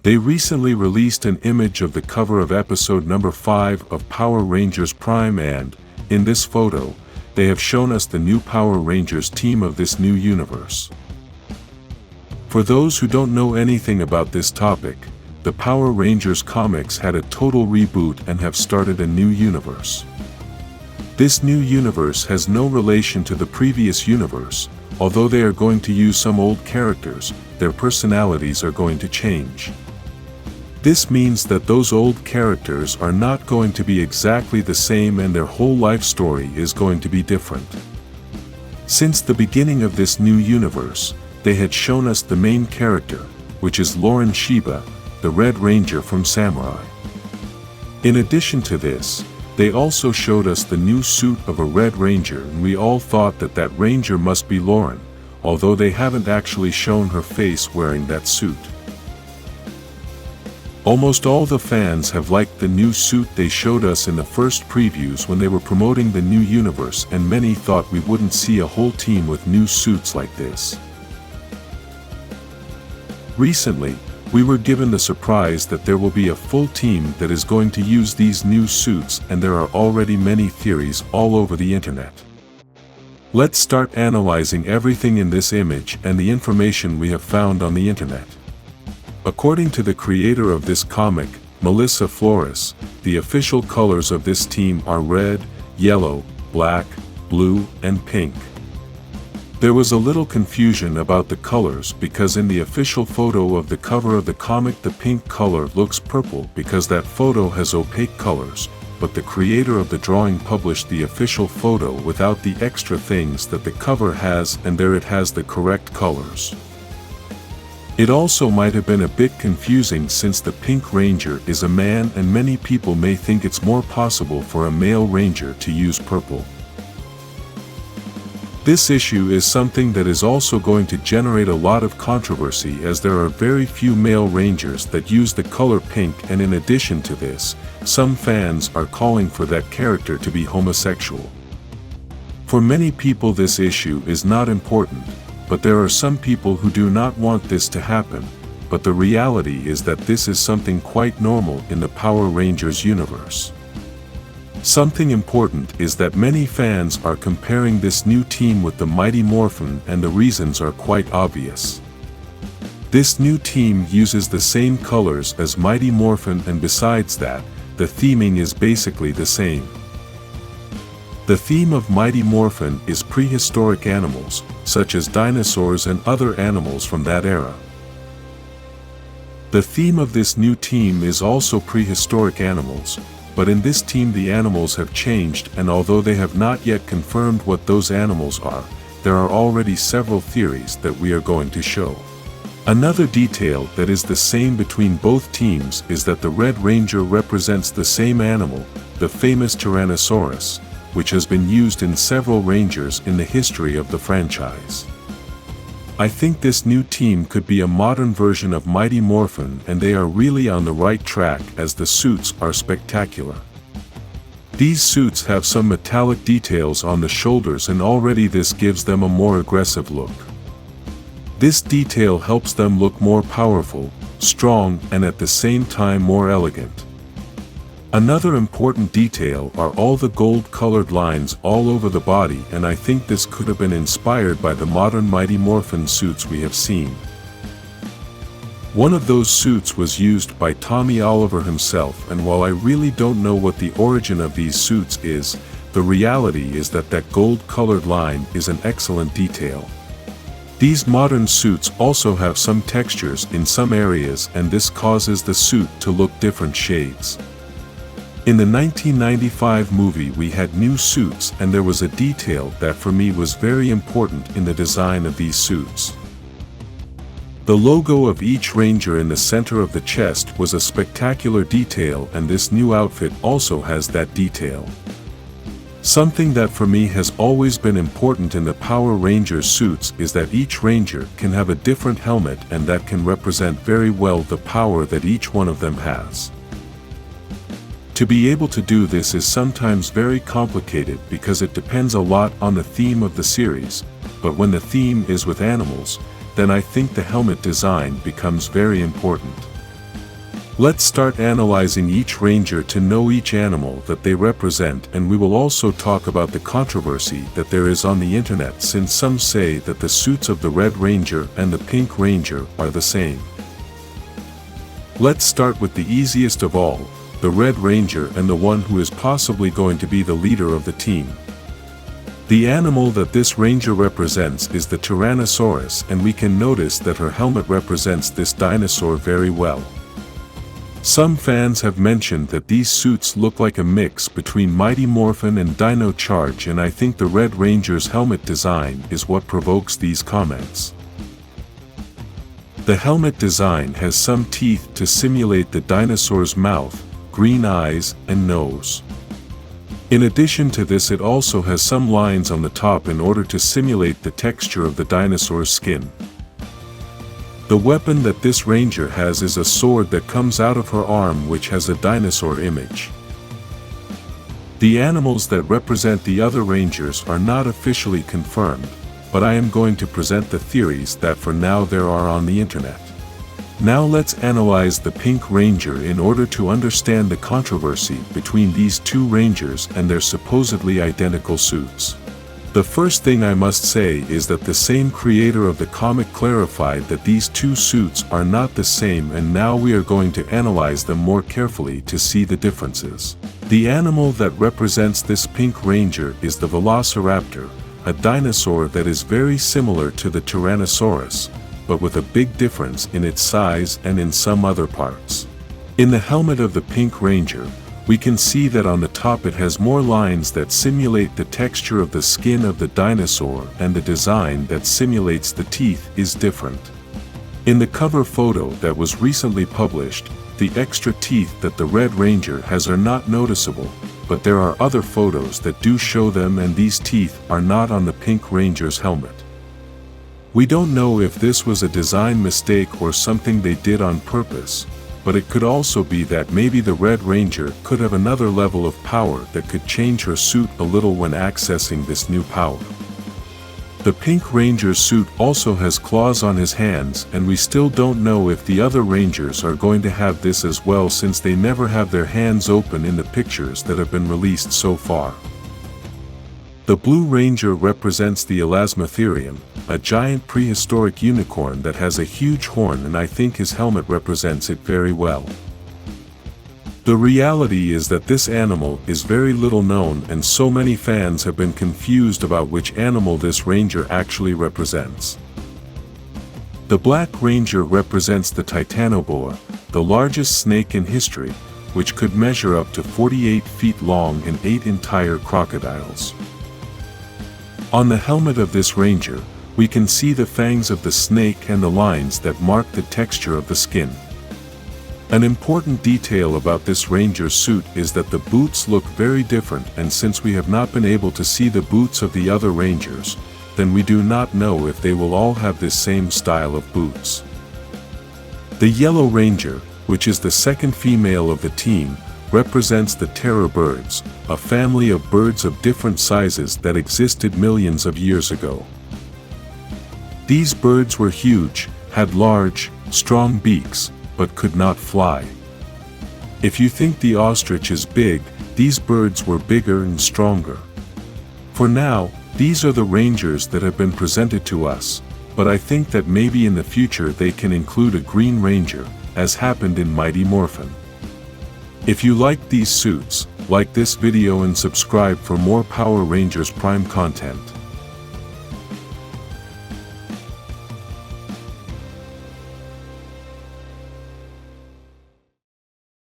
They recently released an image of the cover of episode number 5 of Power Rangers Prime, and, in this photo, they have shown us the new Power Rangers team of this new universe. For those who don't know anything about this topic, the Power Rangers comics had a total reboot and have started a new universe. This new universe has no relation to the previous universe. Although they are going to use some old characters, their personalities are going to change. This means that those old characters are not going to be exactly the same and their whole life story is going to be different. Since the beginning of this new universe, they had shown us the main character, which is Lauren Shiba, the Red Ranger from Samurai. In addition to this, they also showed us the new suit of a Red Ranger, and we all thought that that Ranger must be Lauren, although they haven't actually shown her face wearing that suit. Almost all the fans have liked the new suit they showed us in the first previews when they were promoting the new universe, and many thought we wouldn't see a whole team with new suits like this. Recently, we were given the surprise that there will be a full team that is going to use these new suits, and there are already many theories all over the internet. Let's start analyzing everything in this image and the information we have found on the internet. According to the creator of this comic, Melissa Flores, the official colors of this team are red, yellow, black, blue, and pink. There was a little confusion about the colors because in the official photo of the cover of the comic the pink color looks purple because that photo has opaque colors, but the creator of the drawing published the official photo without the extra things that the cover has, and there it has the correct colors. It also might have been a bit confusing since the Pink Ranger is a man and many people may think it's more possible for a male ranger to use purple. This issue is something that is also going to generate a lot of controversy as there are very few male rangers that use the color pink, and in addition to this, some fans are calling for that character to be homosexual. For many people this issue is not important, but there are some people who do not want this to happen, but the reality is that this is something quite normal in the Power Rangers universe. Something important is that many fans are comparing this new team with the Mighty Morphin, and the reasons are quite obvious. This new team uses the same colors as Mighty Morphin, and besides that, the theming is basically the same. The theme of Mighty Morphin is prehistoric animals, such as dinosaurs and other animals from that era. The theme of this new team is also prehistoric animals, but in this team the animals have changed, and although they have not yet confirmed what those animals are, there are already several theories that we are going to show. Another detail that is the same between both teams is that the Red Ranger represents the same animal, the famous Tyrannosaurus, which has been used in several Rangers in the history of the franchise. I think this new team could be a modern version of Mighty Morphin, and they are really on the right track as the suits are spectacular. These suits have some metallic details on the shoulders, and already this gives them a more aggressive look. This detail helps them look more powerful, strong, and at the same time more elegant. Another important detail are all the gold-colored lines all over the body, and I think this could have been inspired by the modern Mighty Morphin suits we have seen. One of those suits was used by Tommy Oliver himself, and while I really don't know what the origin of these suits is, the reality is that that gold-colored line is an excellent detail. These modern suits also have some textures in some areas, and this causes the suit to look different shades. In the 1995 movie we had new suits, and there was a detail that for me was very important in the design of these suits. The logo of each Ranger in the center of the chest was a spectacular detail, and this new outfit also has that detail. Something that for me has always been important in the Power Rangers suits is that each Ranger can have a different helmet, and that can represent very well the power that each one of them has. To be able to do this is sometimes very complicated because it depends a lot on the theme of the series, but when the theme is with animals, then I think the helmet design becomes very important. Let's start analyzing each ranger to know each animal that they represent, and we will also talk about the controversy that there is on the internet, since some say that the suits of the Red Ranger and the Pink Ranger are the same. Let's start with the easiest of all, the Red Ranger, and the one who is possibly going to be the leader of the team. The animal that this ranger represents is the Tyrannosaurus, and we can notice that her helmet represents this dinosaur very well. Some fans have mentioned that these suits look like a mix between Mighty Morphin and Dino Charge, and I think the Red Ranger's helmet design is what provokes these comments. The helmet design has some teeth to simulate the dinosaur's mouth, green eyes, and nose. In addition to this, it also has some lines on the top in order to simulate the texture of the dinosaur's skin. The weapon that this ranger has is a sword that comes out of her arm, which has a dinosaur image. The animals that represent the other rangers are not officially confirmed, but I am going to present the theories that for now there are on the internet. Now let's analyze the Pink Ranger in order to understand the controversy between these two rangers and their supposedly identical suits. The first thing I must say is that the same creator of the comic clarified that these two suits are not the same, and now we are going to analyze them more carefully to see the differences. The animal that represents this Pink Ranger is the Velociraptor, a dinosaur that is very similar to the Tyrannosaurus, but with a big difference in its size and in some other parts. In the helmet of the Pink Ranger, we can see that on the top it has more lines that simulate the texture of the skin of the dinosaur, and the design that simulates the teeth is different. In the cover photo that was recently published, the extra teeth that the Red Ranger has are not noticeable, but there are other photos that do show them, and these teeth are not on the Pink Ranger's helmet. We don't know if this was a design mistake or something they did on purpose, but it could also be that maybe the Red Ranger could have another level of power that could change her suit a little when accessing this new power. The Pink Ranger's suit also has claws on his hands, and we still don't know if the other Rangers are going to have this as well, since they never have their hands open in the pictures that have been released so far. The Blue Ranger represents the Elasmotherium, a giant prehistoric unicorn that has a huge horn, and I think his helmet represents it very well. The reality is that this animal is very little known, and so many fans have been confused about which animal this ranger actually represents. The Black Ranger represents the Titanoboa, the largest snake in history, which could measure up to 48 feet long and 8 entire crocodiles. On the helmet of this ranger, we can see the fangs of the snake and the lines that mark the texture of the skin. An important detail about this ranger's suit is that the boots look very different, and since we have not been able to see the boots of the other rangers, then we do not know if they will all have this same style of boots. The Yellow Ranger, which is the second female of the team, represents the terror birds, a family of birds of different sizes that existed millions of years ago. These birds were huge, had large, strong beaks, but could not fly. If you think the ostrich is big, these birds were bigger and stronger. For now, these are the rangers that have been presented to us, but I think that maybe in the future they can include a Green Ranger, as happened in Mighty Morphin. If you like these suits, like this video and subscribe for more Power Rangers Prime content.